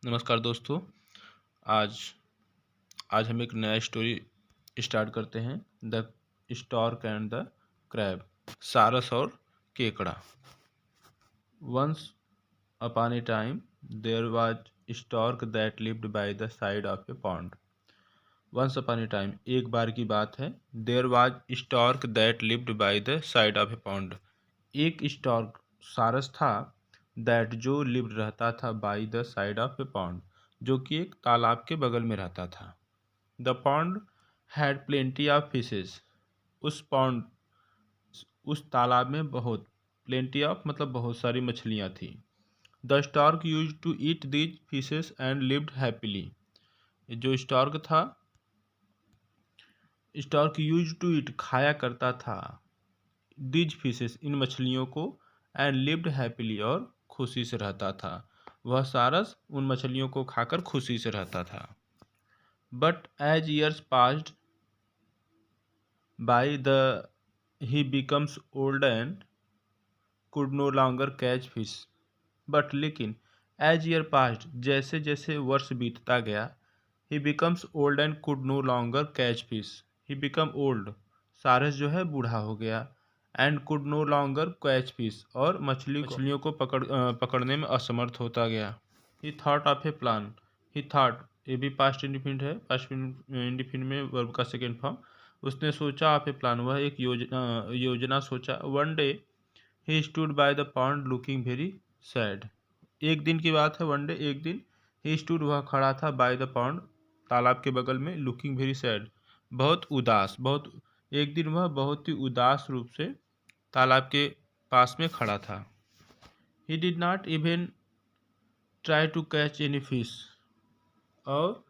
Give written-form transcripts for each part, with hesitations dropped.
नमस्कार दोस्तों। आज आज हम एक नया स्टोरी स्टार्ट करते हैं। The stork and the crab, सारस और केकड़ा। Once upon a time there was stork that lived by the side of a pond. Once upon a time, एक बार की बात है। There was stork that lived by the side of a pond, एक stork सारस था। That जो lived रहता था by the side of a pond, जो कि एक तालाब के बगल में रहता था। The pond had plenty of fishes, उस तालाब में बहुत, प्लेंटी ऑफ मतलब बहुत सारी मछलियाँ थी। The stork use to eat these fishes and lived happily, जो स्टॉर्क यूज टू ईट खाया करता था, दीज फिशेस इन मछलियों को, एंड लिव्ड हैप्पीली और खुशी से रहता था। वह सारस उन मछलियों को खाकर खुशी से रहता था। But as years passed by the he becomes old and could no longer catch fish. But लेकिन एज ईयर पास्ड, जैसे जैसे वर्ष बीतता गया, he becomes old and could no longer catch fish, he become old, सारस जो है बूढ़ा हो गया, and could no longer catch fish और मछलियों को पकड़ने में असमर्थ होता गया। He thought of a plan, he thought, ये भी पास्ट इंडिफिनिट है, पास्ट इंडिफिनिट में वर्ब का सेकेंड फॉर्म। उसने सोचा, ऑफ ए प्लान, वह एक योजना सोचा। One day he stood by the pond looking very sad, एक दिन की बात है। वन डे, एक दिन, ही स्टूड, वह खड़ा था, बाय द पॉन्ड, तालाब के बगल में, लुकिंग वेरी सैड, बहुत उदास, एक दिन वह बहुत ही उदास रूप से तालाब के पास में खड़ा था। He did not even try to catch any fish, और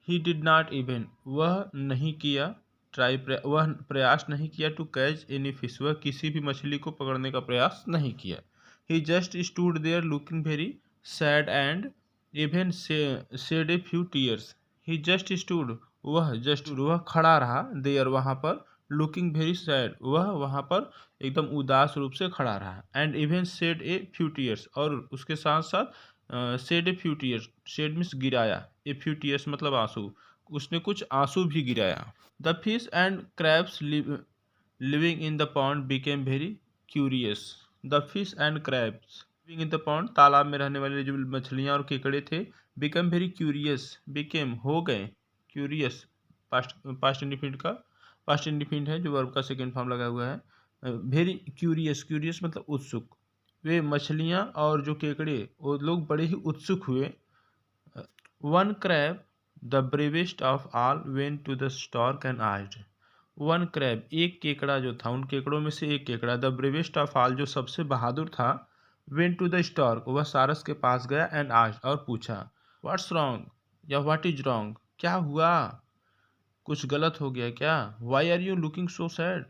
ही डिड नॉट इवन, वह नहीं किया, वह प्रयास नहीं किया, टू कैच एनी फिश, वह किसी भी मछली को पकड़ने का प्रयास नहीं किया। He just stood there looking very sad and even shed a few tears. He just stood, वह खड़ा रहा, देयर, वहाँ पर, लुकिंग वेरी सैड, वह वहाँ पर एकदम उदास रूप से खड़ा रहा, and even shed a few tears, और उसके साथ साथ shed a few tears, shed means गिराया, ए फ्यू टीयर्स मतलब आंसू, उसने कुछ आंसू भी गिराया। The fish and crabs living in the pond became very curious. The fish and crabs living in the pond, तालाब में रहने वाले जो मछलियाँ और केकड़े थे, बिकम वेरी क्यूरियस, बिकेम हो गए, क्यूरियस, पास्ट इंडिफिनिट का, पास्ट इंडिफिनिट है जो वर्ब का सेकेंड फॉर्म लगा हुआ है। वेरी क्यूरियस, क्यूरियस मतलब उत्सुक, वे मछलियाँ और जो केकड़े, वो लोग बड़े ही उत्सुक हुए। One crab, the bravest of all, went to the stork and asked. One crab, एक केकड़ा जो था, उन केकड़ों में से एक केकड़ा, द ब्रेवेस्ट ऑफ ऑल, जो सबसे बहादुर था, वेंट टू द स्टॉर्क, वह सारस के पास गया, एंड आस्क्ड, और पूछा, व्हाट्स रॉन्ग, या व्हाट इज रॉन्ग, क्या हुआ, कुछ गलत हो गया क्या। Why are you looking so sad,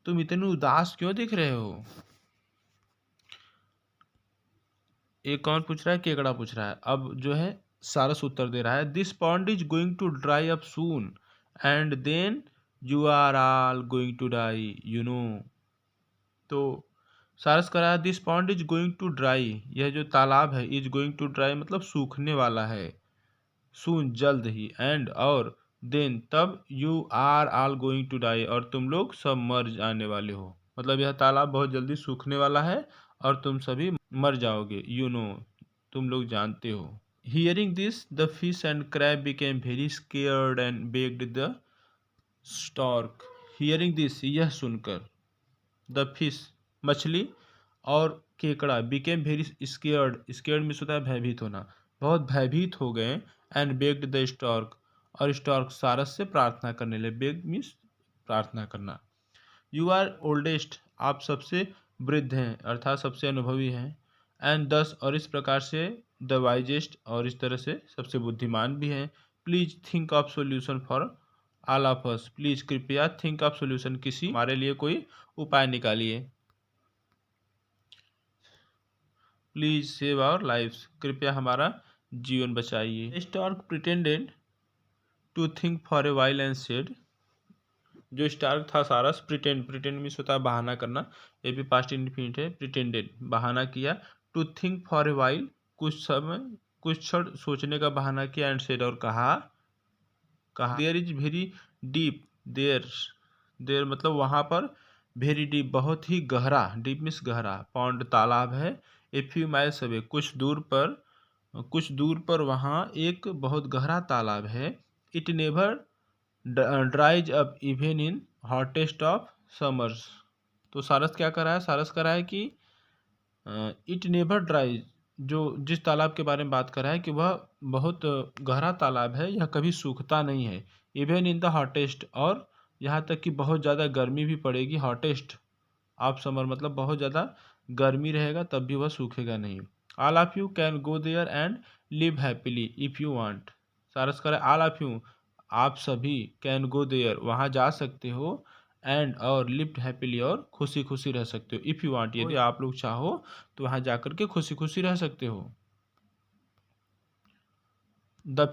तुम इतने उदास क्यों दिख रहे हो। एक कौन पूछ रहा है, केकड़ा पूछ रहा है। अब जो है सारस उत्तर दे रहा है, this pond is going to dry up soon, and then you are all going to die, you know. तो सारस कह रहा है, this pond is going to dry, यह जो तालाब है, इज गोइंग टू ड्राई मतलब सूखने वाला है, सून जल्द ही, एंड और, देन तब, you are all going to die, और तुम लोग सब मर जाने वाले हो, मतलब यह तालाब बहुत जल्दी सूखने वाला है और तुम सभी मर जाओगे, यू नो, तुम लोग जानते हो। Hearing this the fish and crab became very scared and bagged the stork. Hearing this, यह सुनकर, द फिश मछली और केकड़ा, became very scared, scared means होता है भयभीत होना, बहुत भयभीत हो गए, एंड बेग्ड द स्टॉर्क, और स्टॉर्क सारस से प्रार्थना करने लगे। बेग मीन्स प्रार्थना करना। यू आर ओल्डेस्ट, आप सबसे वृद्ध हैं अर्थात सबसे अनुभवी हैं, एंड दस, और इस प्रकार से, द वाइजेस्ट, और इस तरह से सबसे बुद्धिमान भी हैं। Please think of solution for all of us, please कृपया, थिंक ऑफ सोल्यूशन, किसी हमारे लिए कोई उपाय निकालिए। प्लीज सेव आवर लाइफ्स, कृपया हमारा जीवन बचाइए। Stork pretended to think for a while and said, जो स्टार्क था सारस, प्रिटेंड मीन्स होता है बहाना करना, ये भी पास्ट इंडिफिनिट है, प्रिटेंडेड बहाना किया, to think for a while कुछ समय, कुछ क्षण सोचने का बहाना किया एंड सेड और कहा there is very deep, there मतलब वहाँ पर, वेरी डीप बहुत ही गहरा, डीप मीन्स गहरा, पॉन्ड तालाब है, ए फ्यू माइल्स अवे कुछ दूर पर वहाँ एक बहुत गहरा तालाब है, it never ड्राइज up even in hottest of summers. तो सारस क्या कर रहा है, सारस कर रहा है कि इट नेवर ड्राइज, जो जिस तालाब के बारे में बात कर रहा है कि वह बहुत गहरा तालाब है, यह कभी सूखता नहीं है, इवन इन द हॉटेस्ट, और यहाँ तक कि बहुत ज़्यादा गर्मी भी पड़ेगी, हॉटेस्ट ऑफ समर मतलब बहुत ज़्यादा गर्मी रहेगा तब भी वह सूखेगा नहीं। All of you can go there and live happily if you want. सारस करे ऑल ऑफ यू, आप सभी, कैन गो देयर वहाँ जा सकते हो, एंड और लिव हैप्पीली और खुशी खुशी रह सकते हो, इफ़ यू वांट यदि आप लोग चाहो तो वहाँ जा कर के खुशी खुशी रह सकते हो। The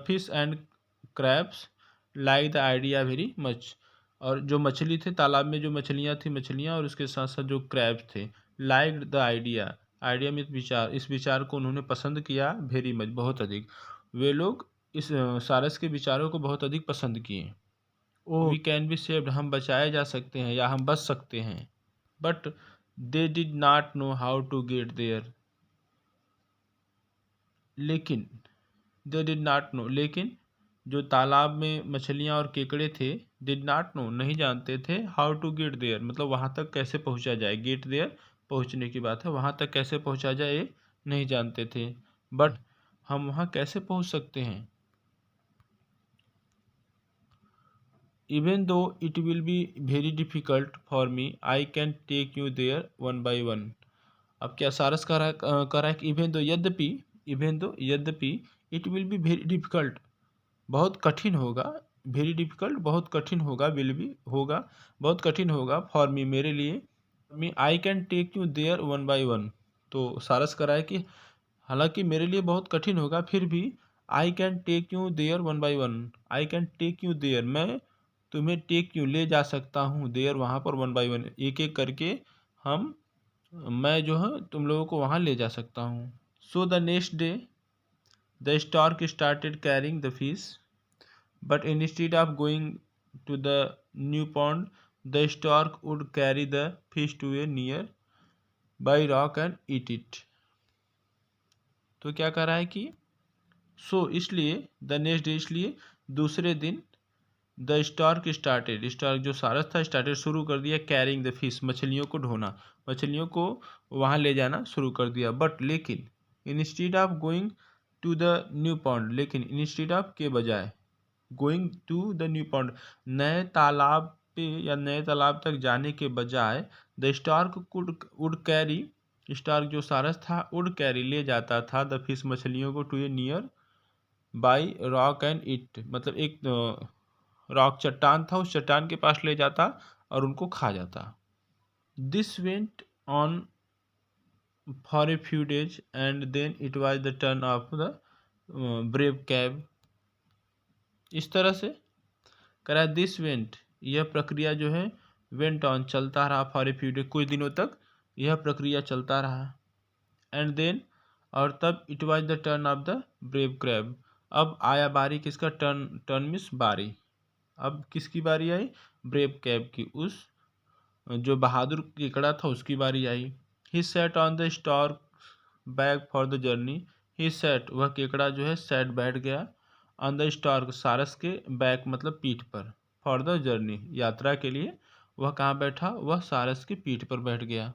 fish and crabs like the idea very much. और जो मछली थे तालाब में, जो मछलियाँ थी मछलियाँ, और उसके साथ साथ जो क्रैब्स थे, लाइक द आइडिया, आइडिया में विचार, इस विचार को उन्होंने पसंद किया, वेरी मच बहुत अधिक, वे लोग इस सारस के विचारों को बहुत अधिक पसंद किए। Oh we can be saved, हम बचाए जा सकते हैं या हम बच सकते हैं, but they did not know how to get there, लेकिन दे डिड नॉट नो, लेकिन जो तालाब में मछलियाँ और केकड़े थे, डिड नॉट नो नहीं जानते थे, हाउ टू गेट देयर मतलब वहाँ तक कैसे पहुँचा जाए, गेट देयर पहुँचने की बात है, वहाँ तक कैसे पहुँचा जाए ये नहीं जानते थे, बट हम वहाँ कैसे पहुँच सकते हैं, even though it will be very difficult for me I can take you there one by one. अब क्या सारस कह रहा है कि यद्यपि it will be very difficult, बहुत कठिन होगा, वेरी डिफ़िकल्ट बहुत कठिन होगा, विल बी होगा बहुत कठिन होगा, फॉर मी मेरे लिए, me I can take you there one by one. तो सारस कह रहा है कि हालांकि मेरे लिए बहुत कठिन होगा फिर भी I can take you there one by one, I can take you there मैं तुम्हें टेक यू ले जा सकता हूँ, देयर वहाँ पर वन बाई वन एक एक करके हम, मैं जो है तुम लोगों को वहाँ ले जा सकता हूँ। So the next day the stork started carrying the fish, but instead of going to the new pond, the stork would carry the fish to a nearby rock and eat it। तो क्या कह रहा है कि इसलिए the next day, इसलिए दूसरे दिन, द स्टार्क स्टार्टेड, स्टार्क जो सारस था स्टार्टेड शुरू कर दिया, कैरिंग द फिश मछलियों को ढोना, मछलियों को वहाँ ले जाना शुरू कर दिया, बट लेकिन instead of going to the new pond, लेकिन इंस्टीड ऑफ के बजाय, going to the new pond नए तालाब पे या नए तालाब तक जाने के बजाय, the stork would carry, stork जो सारस था वुड कैरी ले जाता था, द फिश मछलियों को, to a nearby rock and it मतलब एक रॉक चट्टान था, उस चट्टान के पास ले जाता और उनको खा जाता। This went on for a few days and then it was the turn of the brave crab. इस तरह से करा दिस वेंट, यह प्रक्रिया जो है, वेंट ऑन चलता रहा, फॉर ए फ्यू डे कुछ दिनों तक यह प्रक्रिया चलता रहा, एंड देन और तब it was the turn of the brave crab, अब आया बारी किसका, टर्न मीन्स बारी, अब किसकी बारी आई, ब्रेव कैब की, उस जो बहादुर केकड़ा था उसकी बारी आई। He sat on the stork back for the journey, he sat वह केकड़ा जो है सेट बैठ गया, ऑन द स्टॉर्क सारस के बैक मतलब पीठ पर, फॉर द जर्नी यात्रा के लिए, वह कहाँ बैठा, वह सारस की पीठ पर बैठ गया।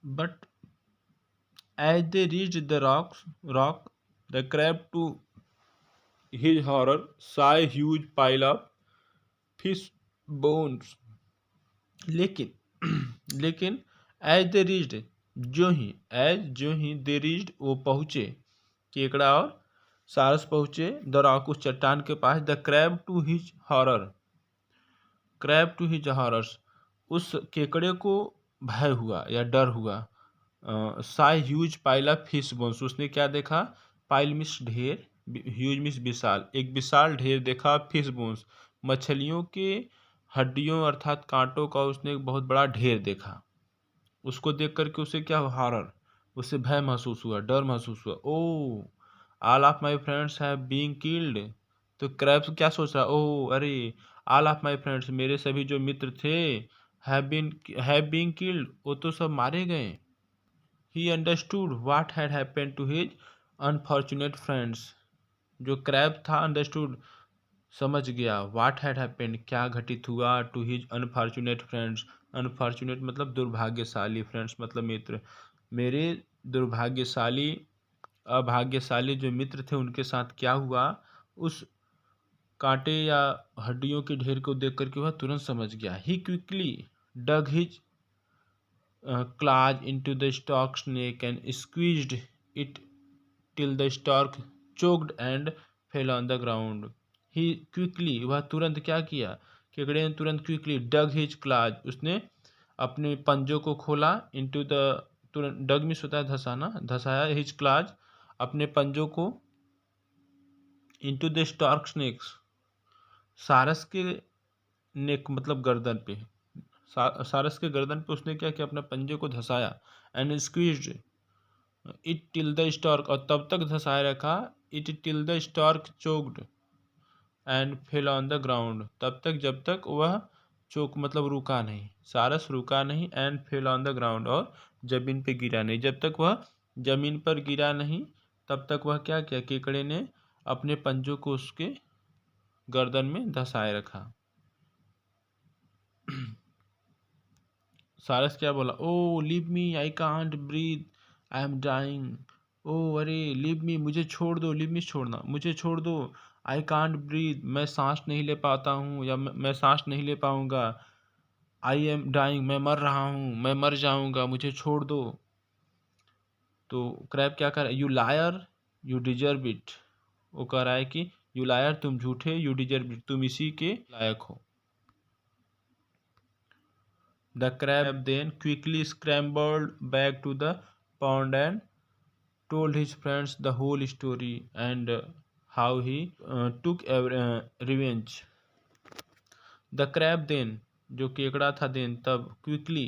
But as they reach the rock the crab to his horror saw a huge pile of fish bones, लेकिन एज दे रीच्ड, जो ही दे रीच्ड वो पहुँचे, केकड़ा और सारस पहुँचे, द रॉक उस चट्टान के पास, the crab to his horrors उस केकड़े को भय हुआ या डर हुआ, saw huge pile of fish bones उसने क्या देखा, पाइल मिस ढेर, ह्यूज मिस विशाल, एक विशाल ढेर देखा, फिश बोन्स मछलियों के हड्डियों अर्थात कांटों का उसने एक बहुत बड़ा ढेर देखा, उसको देख करके उसे क्या हॉरर उसे भय महसूस हुआ, डर महसूस हुआ। Oh, all of my friends have been killed. तो क्रैब्स क्या सोच रहा, ओह अरे, ऑल ऑफ माय फ्रेंड्स, मेरे सभी जो मित्र थे, हैव बीन किल्ड, वो तो सब मारे गए। He understood what had happened to his unfortunate friends. जो क्रैब था अंडरस्टूड, समझ गया, व्हाट हैड हैपेंड, क्या घटित हुआ, to his unfortunate friends. Unfortunate मतलब दुर्भाग्यशाली, फ्रेंड्स मतलब मित्र। मेरे दुर्भाग्यशाली, अभाग्यशाली जो मित्र थे उनके साथ क्या हुआ, उस कांटे या हड्डियों के ढेर को देख करके वह तुरंत समझ गया। He quickly dug his claws into the stork snake and squeezed it till the stork choked and fell on the ground. He quickly, वह तुरंत क्या किया, केकड़े ने तुरंत क्विकली डग हिज क्लाज, उसने अपने पंजों को खोला, इनटू द, तुरंत डग मिस होता है धसाना, धसाया, हिज क्लाज अपने पंजों को, इनटू द स्टार्क स्नेक्स, सारस के नेक मतलब गर्दन पे, सारस के गर्दन पे उसने क्या किया, अपने पंजे को धसाया, and squeezed it till the stork, और तब तक धसाए रखा, it till the stork choked and fell on the ground, तब तक जब तक वह चोक मतलब रुका नहीं, सारस रुका नहीं, and fell on the ground, और जमीन पे गिरा नहीं, जब तक वह जमीन पर गिरा नहीं तब तक वह क्या किया, केकड़े ने अपने पंजों को उसके गर्दन में धसाए रखा। सारस क्या बोला, oh leave me, I can't breathe, I am dying. Oh अरे, लीव मी, मुझे छोड़ दो, लीव मी छोड़ना, मुझे छोड़ दो, आई कांट ब्रीथ, मैं सांस नहीं ले पाता हूँ, या मैं सांस नहीं ले पाऊंगा, आई एम डाइंग, मैं मर रहा हूँ, मैं मर जाऊंगा, मुझे छोड़ दो। तो क्रैब क्या कर, you liar, you deserve it, वो कह रहा है कि यू लायर, तुम झूठे, यू डिजर्व इट, तुम इसी के लायक हो। The crab then quickly scrambled back to the pond and told his friends the whole story and how he took revenge. The crab then, जो केकड़ा था then, तब क्विकली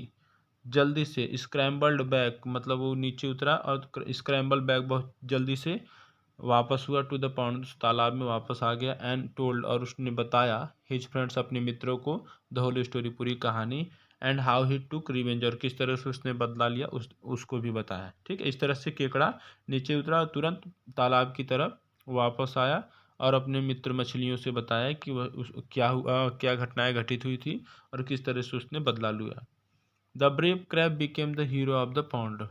जल्दी से, स्क्रैम्बल्ड बैक मतलब वो नीचे उतरा, और स्क्रैम्बल बैक बहुत जल्दी से वापस हुआ, टू द पॉन्ड, उस तालाब में वापस आ गया, एंड टोल्ड, और उसने बताया, हिज फ्रेंड्स अपने मित्रों को, द होल स्टोरी पूरी कहानी, and how he took revenge, और किस तरह से उसने बदला लिया, उसको भी बताया। ठीक है, इस तरह से केकड़ा नीचे उतरा और तुरंत तालाब की तरफ वापस आया, और अपने मित्र मछलियों से बताया कि वह क्या हुआ, क्या घटनाएं घटित हुई थी, और किस तरह से उसने बदला लिया। The brave crab became the hero of the pond,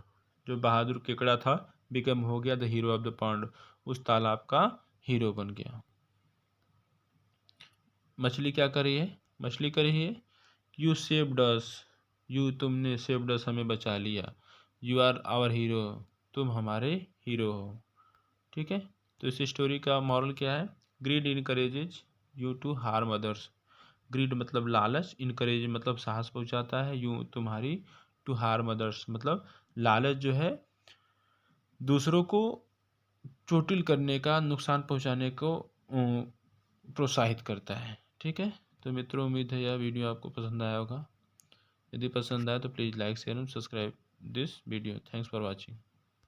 जो बहादुर केकड़ा था बिकम हो गया the hero of the pond, उस तालाब का हीरो बन गया। मछली क्या कर रही है, मछली कर रही है, यू सेव्ड अस, यू तुमने, सेव्ड अस हमें बचा लिया, यू आर आवर हीरो, तुम हमारे हीरो हो। ठीक है, तो इस स्टोरी का मॉरल क्या है, greed encourages you to harm others, greed मतलब लालच, इनकरेज मतलब साहस पहुंचाता है, यू तुम्हारी, टू हार्म अदर्स मतलब लालच जो है दूसरों को चोटिल करने का, नुकसान पहुंचाने को प्रोत्साहित करता है। ठीक है, तो मित्रों उम्मीद है यह वीडियो आपको पसंद आया होगा। यदि पसंद आया तो please like share and subscribe this video. Thanks for watching.